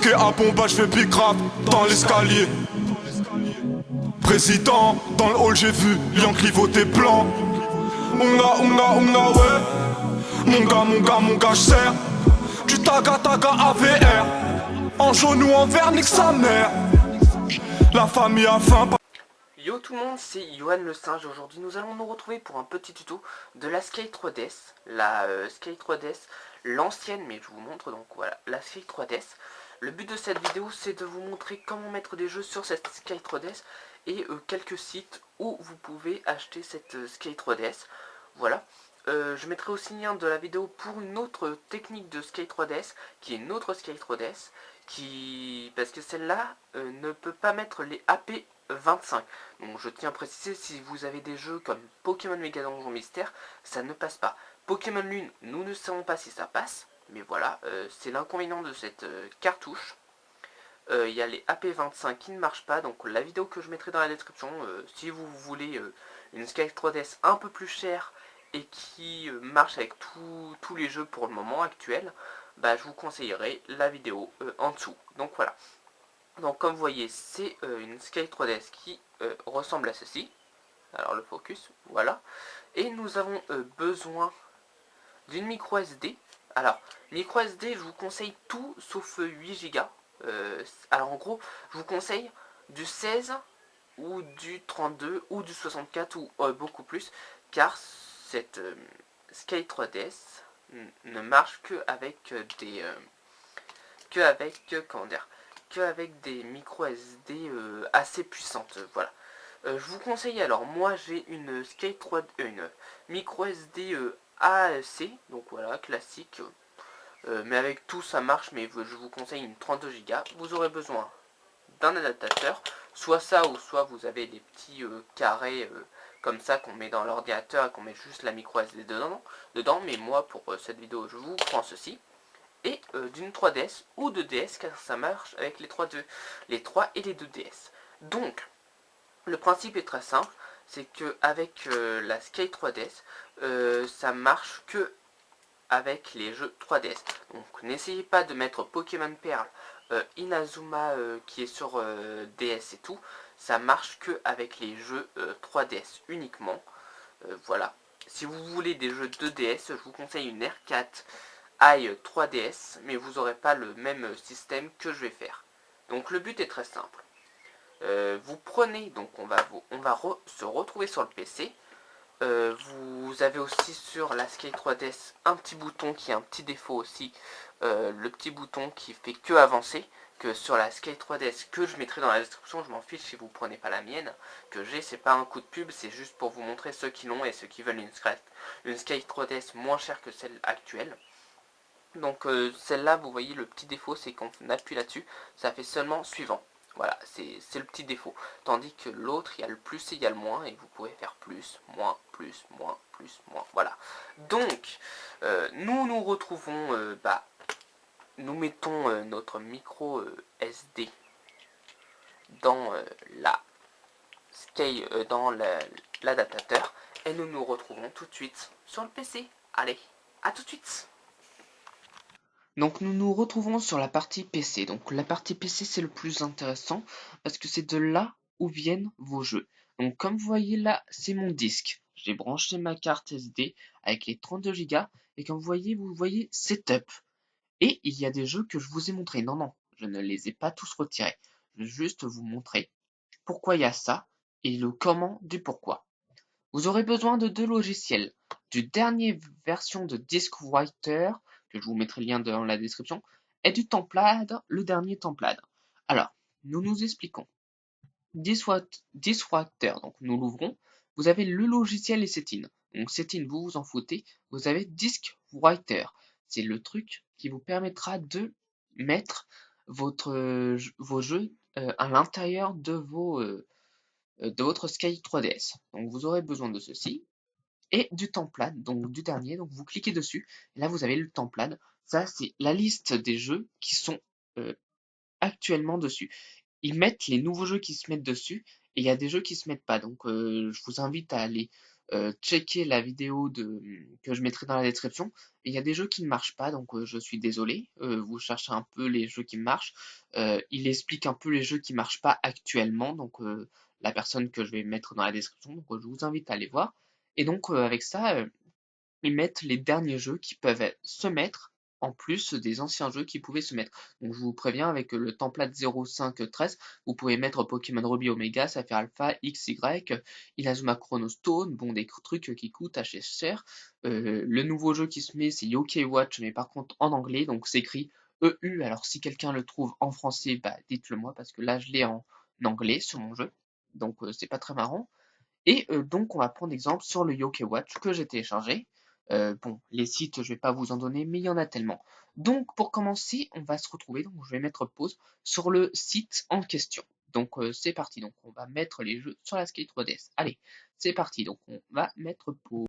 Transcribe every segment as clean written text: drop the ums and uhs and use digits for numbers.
Braqué à bombage, je fais bicrave dans l'escalier. Président, dans le hall j'ai vu Lian clivoter blanc. Ouais. Mon gars, j'serre du taga AVR. En jaune ou en vert, nique sa mère. La famille a faim. Yo tout le monde, c'est Yohan le singe. Aujourd'hui nous allons nous retrouver pour un petit tuto de la Skate 3DS. La Skate 3DS, l'ancienne, mais je vous montre donc voilà, la Skate 3DS. Le but de cette vidéo c'est de vous montrer comment mettre des jeux sur cette Skate 3DS et quelques sites où vous pouvez acheter cette Skate 3DS. Voilà. Je mettrai aussi le lien de la vidéo pour une autre technique de Skate 3DS, qui est une autre Skate 3DS, parce que celle-là ne peut pas mettre les AP 25. Donc je tiens à préciser, si vous avez des jeux comme Pokémon Mega Donjon Mystère, ça ne passe pas. Pokémon Lune, nous ne savons pas si ça passe, mais voilà, c'est l'inconvénient de cette cartouche. Il y a les AP25 qui ne marchent pas, donc la vidéo que je mettrai dans la description, si vous voulez une Skate 3DS un peu plus chère et qui marche avec tous les jeux pour le moment actuel, bah, je vous conseillerais la vidéo en dessous. Donc voilà. Donc comme vous voyez, c'est une Skate 3DS qui ressemble à ceci. Alors le focus, voilà. Et nous avons besoin d'une micro SD. Alors, micro SD, je vous conseille tout sauf 8 Go. Alors en gros, je vous conseille du 16 ou du 32 ou du 64 ou beaucoup plus, car cette Skate 3DS ne marche que avec des micro SD assez puissantes. Voilà. Je vous conseille, alors moi j'ai une Skate 3 une micro SD AAC, donc voilà, classique. Mais avec tout ça marche, mais je vous conseille une 32 Go. Vous aurez besoin d'un adaptateur, soit ça ou soit vous avez des petits carrés comme ça qu'on met dans l'ordinateur et qu'on met juste la micro SD dedans. Mais moi pour cette vidéo je vous prends ceci. Et d'une 3DS ou 2DS, car ça marche avec les 3 et les 2DS. Donc le principe est très simple, c'est que avec la Skate 3DS, ça marche que avec les jeux 3DS. Donc n'essayez pas de mettre Pokémon Pearl, Inazuma qui est sur DS et tout. Ça marche que avec les jeux 3DS uniquement. Voilà. Si vous voulez des jeux 2DS, je vous conseille une R4 i 3DS, mais vous n'aurez pas le même système que je vais faire. Donc le but est très simple. Vous prenez, donc on va se retrouver sur le PC. Vous avez aussi sur la Skate 3DS un petit bouton qui est un petit défaut aussi, le petit bouton qui fait que avancer, que sur la Skate 3DS que je mettrai dans la description. Je m'en fiche si vous prenez pas la mienne que j'ai, c'est pas un coup de pub, c'est juste pour vous montrer ceux qui l'ont et ceux qui veulent une Skate 3DS moins chère que celle actuelle. Donc celle-là, vous voyez, le petit défaut c'est qu'on appuie là-dessus, ça fait seulement suivant. Voilà, c'est le petit défaut. Tandis que l'autre, il y a le plus et il y a le moins, et vous pouvez faire plus, moins, plus, moins, plus, moins. Voilà. Donc, nous retrouvons, nous mettons notre micro SD dans dans l'adaptateur, et nous nous retrouvons tout de suite sur le PC. Allez, à tout de suite. Donc nous nous retrouvons sur la partie PC. Donc la partie PC c'est le plus intéressant parce que c'est de là où viennent vos jeux. Donc comme vous voyez là, c'est mon disque. J'ai branché ma carte SD avec les 32 Go et comme vous voyez Setup. Et il y a des jeux que je vous ai montrés. Non, je ne les ai pas tous retirés. Je vais juste vous montrer pourquoi il y a ça et le comment du pourquoi. Vous aurez besoin de deux logiciels. Du dernier version de DiskWriter, que je vous mettrai le lien dans la description, et du Template, le dernier Template. Alors, nous nous expliquons. DiskWriter, donc nous l'ouvrons. Vous avez le logiciel et Setting. Donc Setting, vous vous en foutez. Vous avez DiskWriter. C'est le truc qui vous permettra de mettre vos jeux à l'intérieur de votre Skate 3DS. Donc vous aurez besoin de ceci et du template, donc du dernier. Donc vous cliquez dessus et là vous avez le template. Ça c'est la liste des jeux qui sont actuellement dessus. Ils mettent les nouveaux jeux qui se mettent dessus et il y a des jeux qui se mettent pas. Donc je vous invite à aller checker la vidéo que je mettrai dans la description. Il y a des jeux qui ne marchent pas, donc je suis désolé. Vous cherchez un peu les jeux qui marchent. Il explique un peu les jeux qui marchent pas actuellement, donc la personne que je vais mettre dans la description. Donc je vous invite à aller voir. Et donc avec ça, ils mettent les derniers jeux qui peuvent se mettre en plus des anciens jeux qui pouvaient se mettre. Donc je vous préviens, avec le template 0513, vous pouvez mettre Pokémon Ruby Omega, Sapphire Alpha, XY, Inazuma Chronostone, bon des trucs qui coûtent assez cher. Le nouveau jeu qui se met c'est Yokai Watch, mais par contre en anglais, donc c'est écrit EU. Alors si quelqu'un le trouve en français, bah dites-le moi, parce que là je l'ai en anglais sur mon jeu, donc c'est pas très marrant. Et donc on va prendre exemple sur le Yokai Watch que j'ai téléchargé. Bon, les sites, je vais pas vous en donner, mais il y en a tellement. Donc pour commencer, on va se retrouver, donc je vais mettre pause sur le site en question. Donc c'est parti, donc on va mettre les jeux sur la Skate 3DS. Allez, c'est parti, donc on va mettre pause.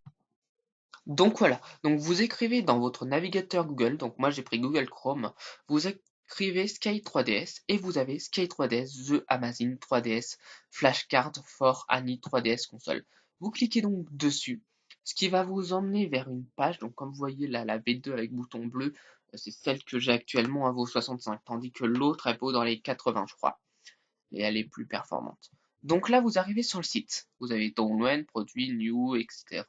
Donc voilà, donc vous écrivez dans votre navigateur Google, donc moi j'ai pris Google Chrome, vous écrivez Skate 3DS et vous avez Skate 3DS, The Amazing 3DS, Flashcard for Annie 3DS console. Vous cliquez donc dessus, ce qui va vous emmener vers une page, donc comme vous voyez là, la V2 avec bouton bleu, c'est celle que j'ai actuellement, elle vaut 65, tandis que l'autre elle vaut dans les 80 je crois, et elle est plus performante. Donc là, vous arrivez sur le site. Vous avez Download, produit, new, etc.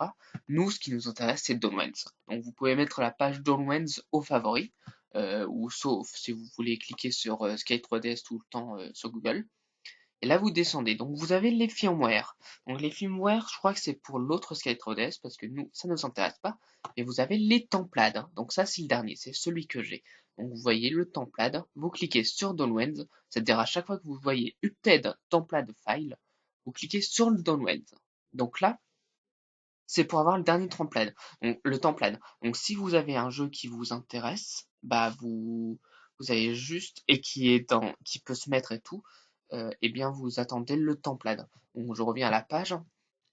Nous, ce qui nous intéresse, c'est Downloads. Donc vous pouvez mettre la page Downloads au favori, ou sauf si vous voulez cliquer sur Skate 3DS tout le temps sur Google. Et là, vous descendez. Donc vous avez les firmware. Donc les firmware, je crois que c'est pour l'autre Skate 3DS, parce que nous, ça ne nous intéresse pas. Et vous avez les templades. Donc ça, c'est le dernier, c'est celui que j'ai. Donc vous voyez le template, vous cliquez sur Downloads, c'est-à-dire à chaque fois que vous voyez Update Template File, vous cliquez sur le Downloads. Donc là, c'est pour avoir le dernier template. Donc le template. Donc si vous avez un jeu qui vous intéresse, bah vous avez juste et qui peut se mettre et tout, et bien vous attendez le template. Donc je reviens à la page.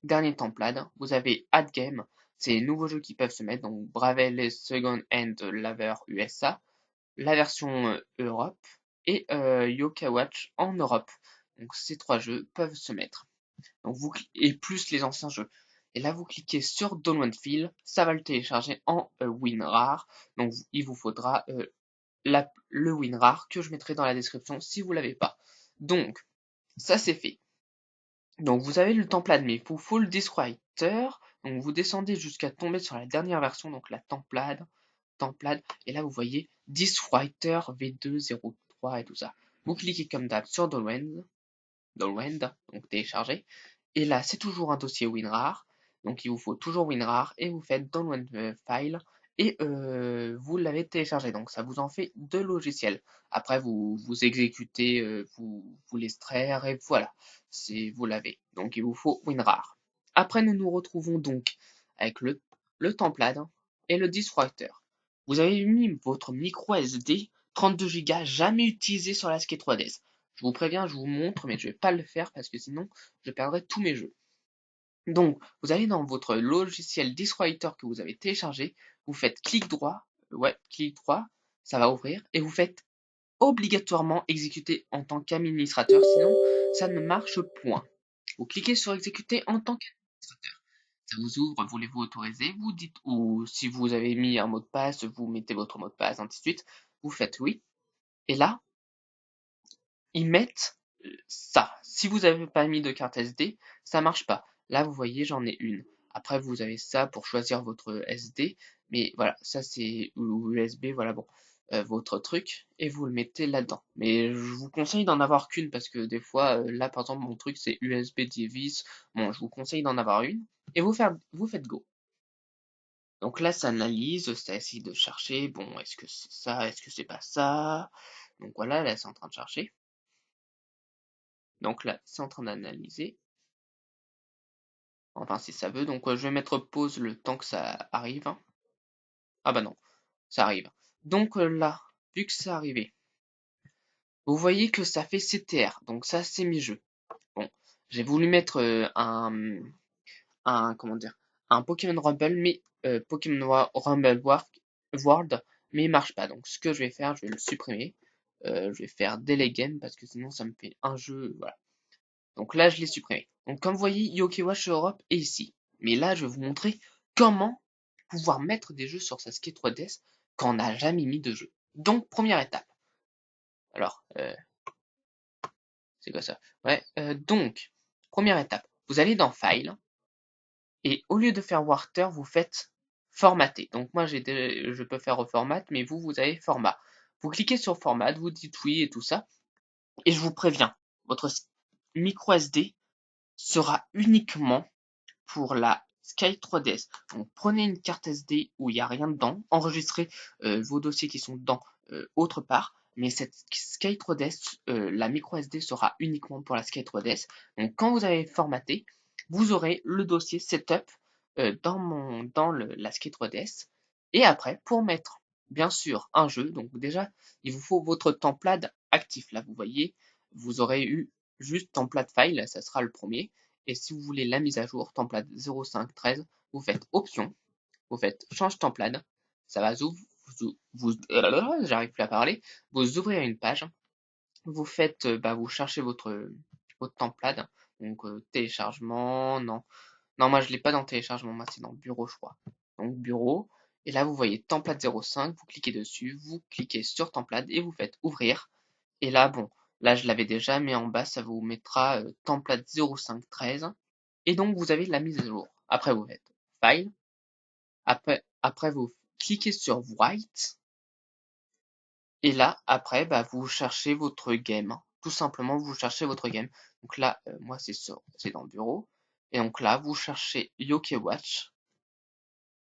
Dernier template, vous avez Add Game, c'est les nouveaux jeux qui peuvent se mettre, donc Bravely Second Hand Laver USA, la version Europe et Yokai Watch en Europe. Donc ces trois jeux peuvent se mettre. Donc et plus les anciens jeux. Et là vous cliquez sur Download File, ça va le télécharger en WinRAR. Donc il vous faudra le WinRAR que je mettrai dans la description si vous l'avez pas. Donc ça c'est fait. Donc vous avez le template, mais il vous faut le disk writer. Donc vous descendez jusqu'à tomber sur la dernière version, donc la template, et là vous voyez disk writer V203 et tout ça. Vous cliquez comme d'hab sur Download, donc télécharger, et là c'est toujours un dossier WinRAR, donc il vous faut toujours WinRAR, et vous faites Download File, et vous l'avez téléchargé, donc ça vous en fait deux logiciels. Après vous exécutez, vous l'extraire, et voilà, vous l'avez. Donc il vous faut WinRAR. Après nous nous retrouvons donc avec le template et le disk writer. Vous avez mis votre micro SD 32 Go jamais utilisé sur la Skate 3DS. Je vous préviens, je vous montre, mais je vais pas le faire parce que sinon je perdrai tous mes jeux. Donc, vous allez dans votre logiciel Disk Writer que vous avez téléchargé, vous faites clic droit, ça va ouvrir, et vous faites obligatoirement exécuter en tant qu'administrateur, sinon ça ne marche point. Vous cliquez sur exécuter en tant qu'administrateur. Ça vous ouvre, voulez-vous autoriser, vous dites, ou si vous avez mis un mot de passe, vous mettez votre mot de passe, ainsi de suite, vous faites oui, et là, ils mettent ça. Si vous n'avez pas mis de carte SD, ça marche pas. Là, vous voyez, j'en ai une. Après, vous avez ça pour choisir votre SD, mais voilà, ça c'est ou USB, voilà, bon, votre truc, et vous le mettez là-dedans. Mais je vous conseille d'en avoir qu'une parce que des fois, là par exemple, mon truc c'est USB Device. Bon, je vous conseille d'en avoir une, et vous faites go. Donc là, ça analyse, ça essaye de chercher, bon, est-ce que c'est ça, est-ce que c'est pas ça? Donc voilà, là, c'est en train de chercher. Donc là, c'est en train d'analyser. Enfin, si ça veut. Donc, je vais mettre pause le temps que ça arrive. Ah bah non, ça arrive. Donc là, vu que c'est arrivé, vous voyez que ça fait CTR. Donc ça, c'est mes jeux. Bon, j'ai voulu mettre comment dire, un Pokémon Rumble, mais Pokémon Rumble World, mais il marche pas. Donc ce que je vais faire, je vais le supprimer. Je vais faire Delay Game parce que sinon ça me fait un jeu. Voilà. Donc là, je l'ai supprimé. Donc comme vous voyez, Yokai Watch Europe est ici. Mais là, je vais vous montrer comment pouvoir mettre des jeux sur sa Skate 3DS quand on n'a jamais mis de jeu. Donc, première étape. Alors, c'est quoi ça? Ouais, donc, première étape. Vous allez dans File, et au lieu de faire Water, vous faites Formater. Donc moi, je peux faire Reformat, mais vous avez Format. Vous cliquez sur Format, vous dites oui et tout ça, et je vous préviens, votre micro SD sera uniquement pour la Sky 3DS. Donc prenez une carte SD où il n'y a rien dedans, enregistrez vos dossiers qui sont dedans autre part, mais cette Sky 3DS, la micro SD sera uniquement pour la Sky 3DS. Donc quand vous avez formaté, vous aurez le dossier setup dans la Sky 3DS. Et après, pour mettre bien sûr un jeu, donc déjà il vous faut votre template actif. Là vous voyez, vous aurez eu juste template file, ça sera le premier. Et si vous voulez la mise à jour, template 0513, vous faites option, vous faites change template, ça va j'arrive plus à parler, vous ouvrez une page, vous faites, vous cherchez votre template, donc téléchargement, non, moi je l'ai pas dans téléchargement, moi c'est dans bureau je crois, donc bureau, et là vous voyez template 05, vous cliquez dessus, vous cliquez sur template et vous faites ouvrir, et là bon, là je l'avais déjà, mais en bas ça vous mettra template 0513, et donc vous avez la mise à jour. Après vous faites File, après vous cliquez sur Write, et là après vous cherchez votre game. Tout simplement vous cherchez votre game. Donc là moi c'est dans le bureau, et donc là vous cherchez Yoke Watch.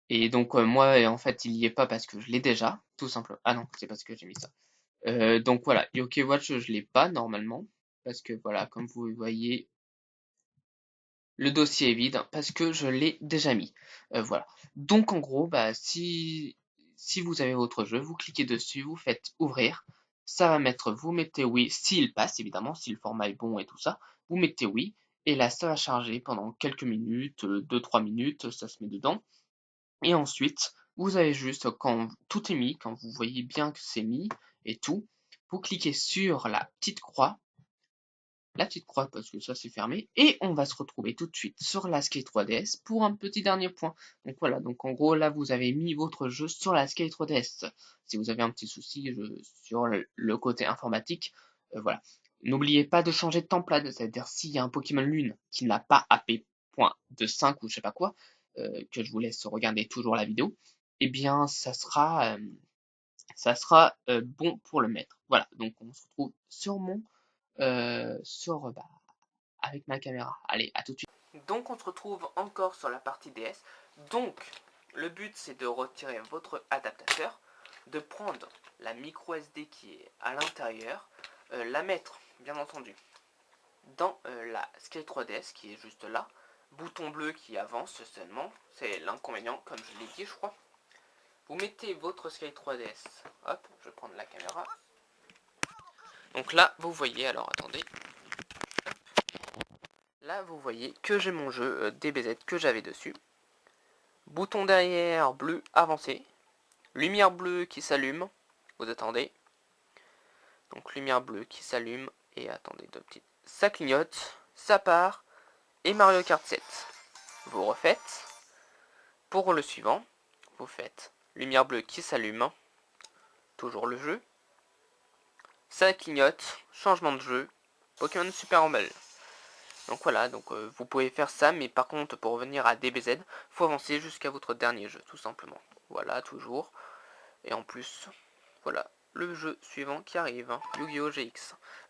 Et donc moi en fait il y est pas parce que je l'ai déjà, tout simplement. Ah non, c'est parce que j'ai mis ça. Donc voilà, Yoke Watch je l'ai pas normalement, parce que voilà, comme vous voyez, le dossier est vide parce que je l'ai déjà mis. Voilà. Donc en gros, si vous avez votre jeu, vous cliquez dessus, vous faites ouvrir, ça va mettre, vous mettez oui, s'il passe évidemment, si le format est bon et tout ça, vous mettez oui, et là ça va charger pendant quelques minutes, 2-3 minutes, ça se met dedans. Et ensuite, vous avez juste, quand tout est mis, quand vous voyez bien que c'est mis et tout, vous cliquez sur la petite croix parce que ça c'est fermé, et on va se retrouver tout de suite sur la Skate 3DS pour un petit dernier point. Donc voilà, donc en gros là vous avez mis votre jeu sur la Skate 3DS. Si vous avez un petit souci sur le côté informatique, voilà. N'oubliez pas de changer de template, c'est-à-dire s'il y a un Pokémon Lune qui n'a pas AP.25 ou je sais pas quoi, que je vous laisse regarder toujours la vidéo, eh bien ça sera bon pour le mettre. Voilà, donc on se retrouve sur avec ma caméra. Allez, à tout de suite. Donc on se retrouve encore sur la partie DS. Donc le but c'est de retirer votre adaptateur, de prendre la micro SD qui est à l'intérieur, la mettre bien entendu dans la Skate 3DS qui est juste là. Bouton bleu qui avance seulement, c'est l'inconvénient comme je l'ai dit je crois. Vous mettez votre Skate 3DS, hop, je vais prendre la caméra. Donc là, vous voyez, alors attendez. Là, vous voyez que j'ai mon jeu DBZ que j'avais dessus. Bouton derrière bleu avancé. Lumière bleue qui s'allume. Vous attendez. Donc lumière bleue qui s'allume. Et attendez deux petites. Ça clignote, ça part. Et Mario Kart 7. Vous refaites. Pour le suivant, vous faites lumière bleue qui s'allume. Toujours le jeu. Ça clignote, changement de jeu, Pokémon Super Rumble. Donc voilà, donc vous pouvez faire ça, mais par contre pour revenir à DBZ, faut avancer jusqu'à votre dernier jeu, tout simplement. Voilà, toujours. Et en plus, voilà, le jeu suivant qui arrive, hein, Yu-Gi-Oh!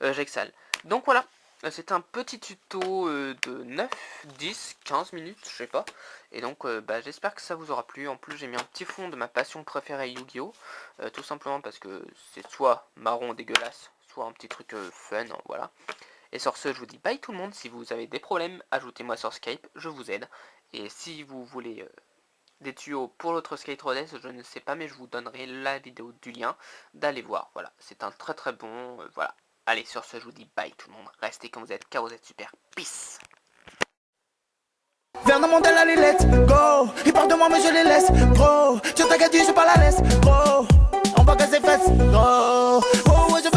GXL. Donc voilà, c'est un petit tuto de 9, 10, 15 minutes, je sais pas. Et donc j'espère que ça vous aura plu. En plus j'ai mis un petit fond de ma passion préférée Yu-Gi-Oh! Tout simplement parce que c'est soit marron dégueulasse, soit un petit truc fun, voilà. Et sur ce, je vous dis bye tout le monde. Si vous avez des problèmes, ajoutez-moi sur Skype, je vous aide. Et si vous voulez des tuyaux pour l'autre Skate 3DS, je ne sais pas, mais je vous donnerai la vidéo du lien d'aller voir. Voilà, c'est un très très bon, voilà. Allez, sur ce, je vous dis bye tout le monde. Restez comme vous êtes, car vous êtes super. Peace. Vers dans mon allez, let's go. Ils parlent de moi, mais je les laisse, gros. Tu t'inquiètes, je suis pas la laisse, gros. On va casser fesses, gros. Oh, ouais, je